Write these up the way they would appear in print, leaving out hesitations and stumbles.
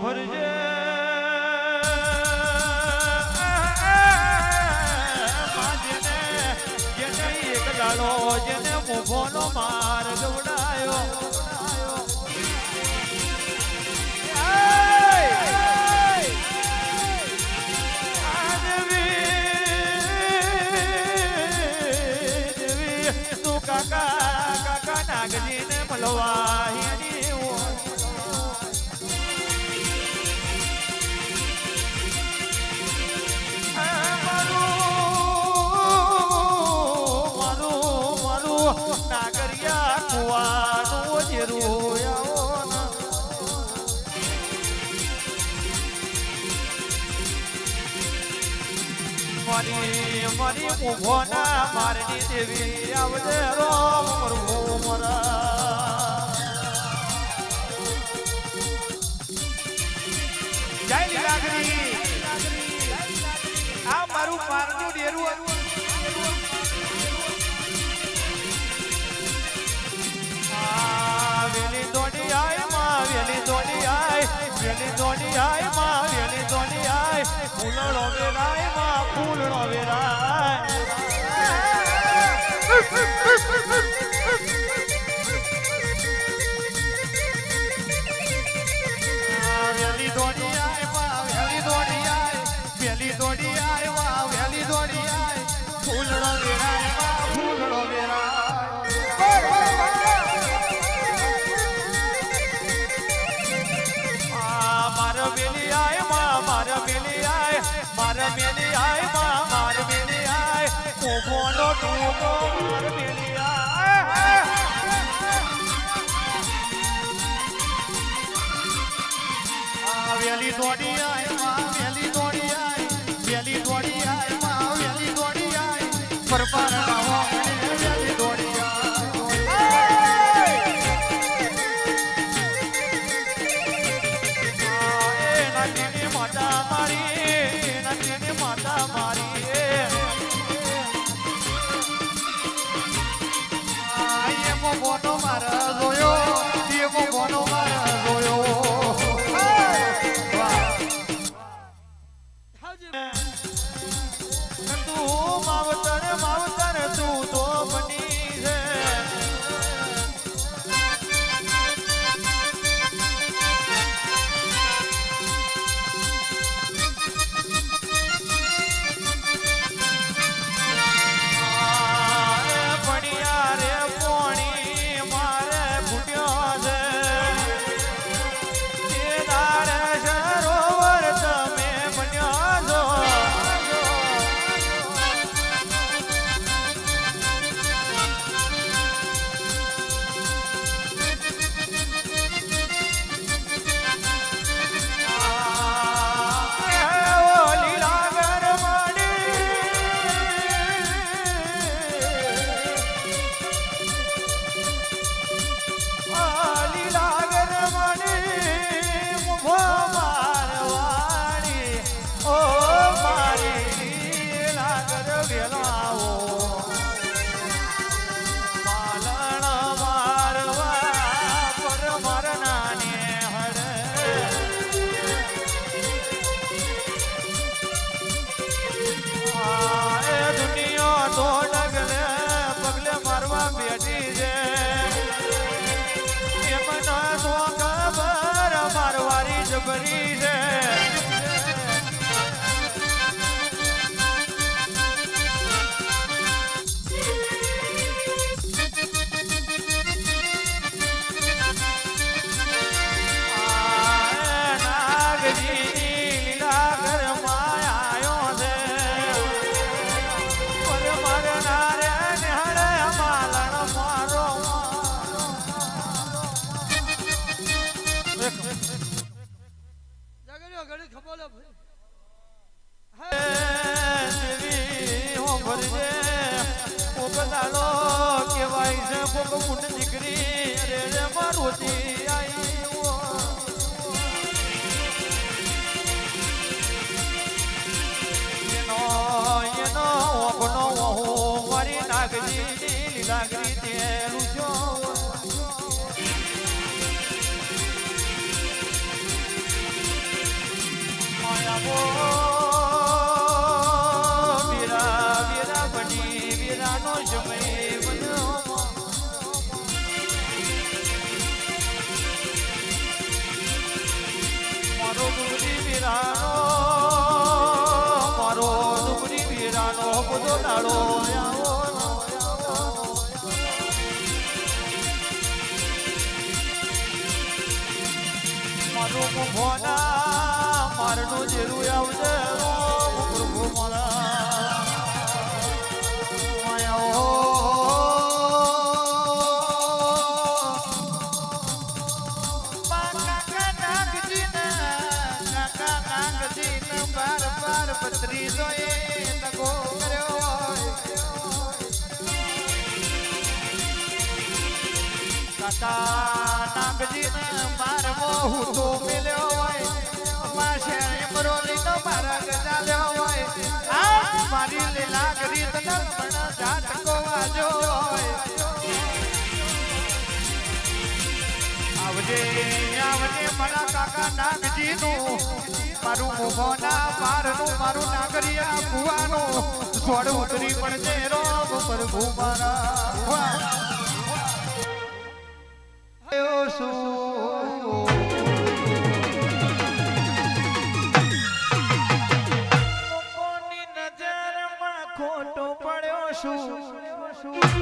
ભરજે જેને એક દાડો જેને મોભોનો માર ગવડાયો કાકા નાગજીને મળવા નાગરિયા કુવાનું જીરું મારી ઉભોના મારની દેવી આવજે રોમ જય લીલાગરી આ મારું પારનું ડેરું વેલી દોડી આય માં વેલી દોડી આય વેલી દોડી આય માં વેલી દોડી આય ફૂલડો વેરાય માં ફૂલડો વેરાય વેલી દોડી આય માં વેલી દોડી આય વેલી દોડી આય માં વેલી દોડી આય ફૂલડો વેરાય માં ફૂલડો વેરાય મારા મેલી આય મારા મેલી આય મારા મેલી આય ઉભોનો ટૂંકો મારા મેલી આય વેલી દોડી આય વેલી દોડી આય વેલી દોડી આય વેલી દોડી આય પરપાર નાવો વેલી દોડી માતા મારી એમો બોનો મારા જોયો એમો બોનો મારા જોયો તું માવતર માવતર તું તો બની છે જબરી છે નાગજી લીલા ઘરમાં આવ્યો છે પર મરનારે નિહળે માલણ મારો ઘડી ખબર કેવાય છે કોક મુંડ દીકરી અરે રે મારુતી આઈ એનો ઓગનો મારી નાગજી લીલાગરી તેલું છો બધો દાડો આવો મારું ભોના મારનું જેરું આવજે પ્રભુ મારા પત્રી જોઈ તકો કર્યો કાકા નાગજી ને મારવો હું તો મિલ્યો હોય માશે મરોલી નો મારા ગજાલ્યો હોય આ મારી લીલા ગરી તને પણ ઝાટકો વાજો હોય આવજે આવજે મારા કાકા નાગજી નું મારું મોભોના મારનું મારું નાગરિયા ભુવાનું છોડ ઉતરી પણ છે રોગ પ્રભુ મારા કોની નજરમાં ખોટો પડ્યો શું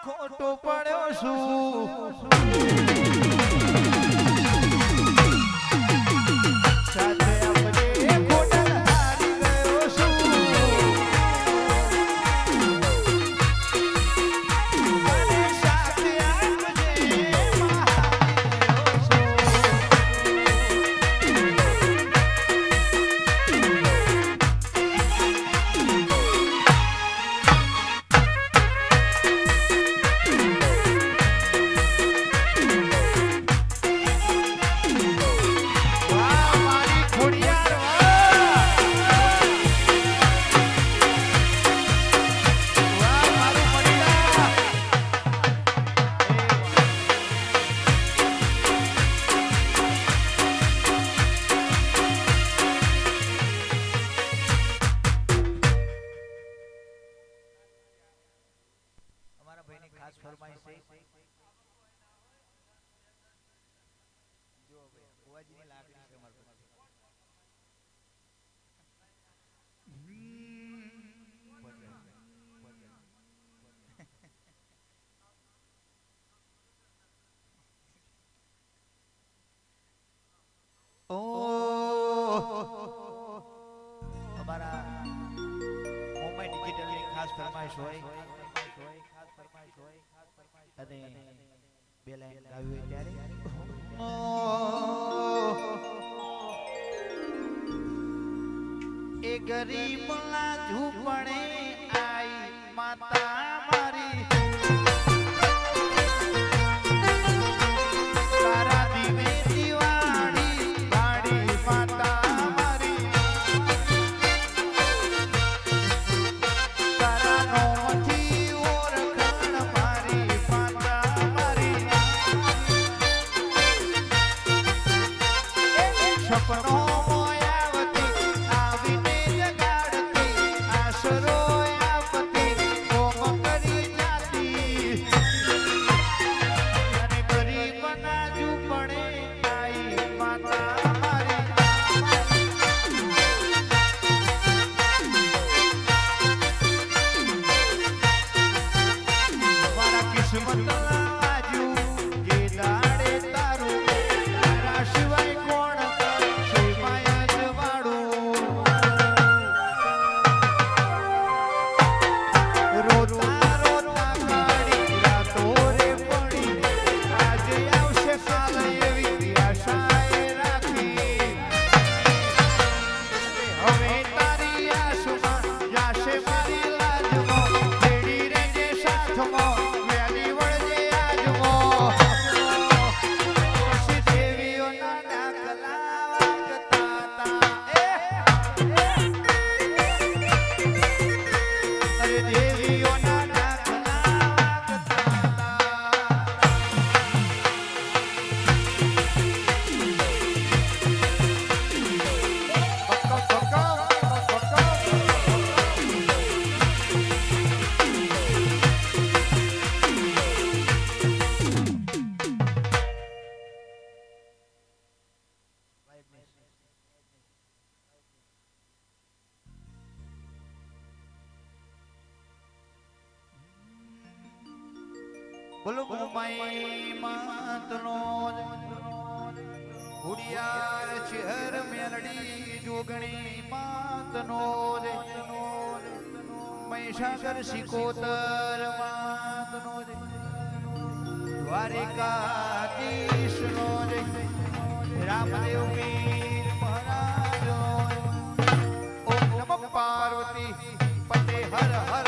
ખોટો પડ્યો શું સાથે આપણે ખોટા હારી ગયો શું અને સાથે આપણે ખાસ ફરમાઈશ છે જો ભુવાજીની લાકડી છે અમાર પાસે ઓ અમારા મુંબઈ ડિજિટલની ખાસ ફરમાઈશ હોય અને બે લાઈન ગાવી હોય ત્યારે એ ગરીબ ના ઝૂંપડે આઈ માતા મારી તારા બોલો ઉમાઈ માતનો હુડિયાર ચહેર મેલડી જોગણી માતનો મહીસાગર સિકોતર માતનો દ્વારિકાધીશનો રામદેવ પીર મહારાજ ઓમ નમઃ પાર્વતી પતે હર હર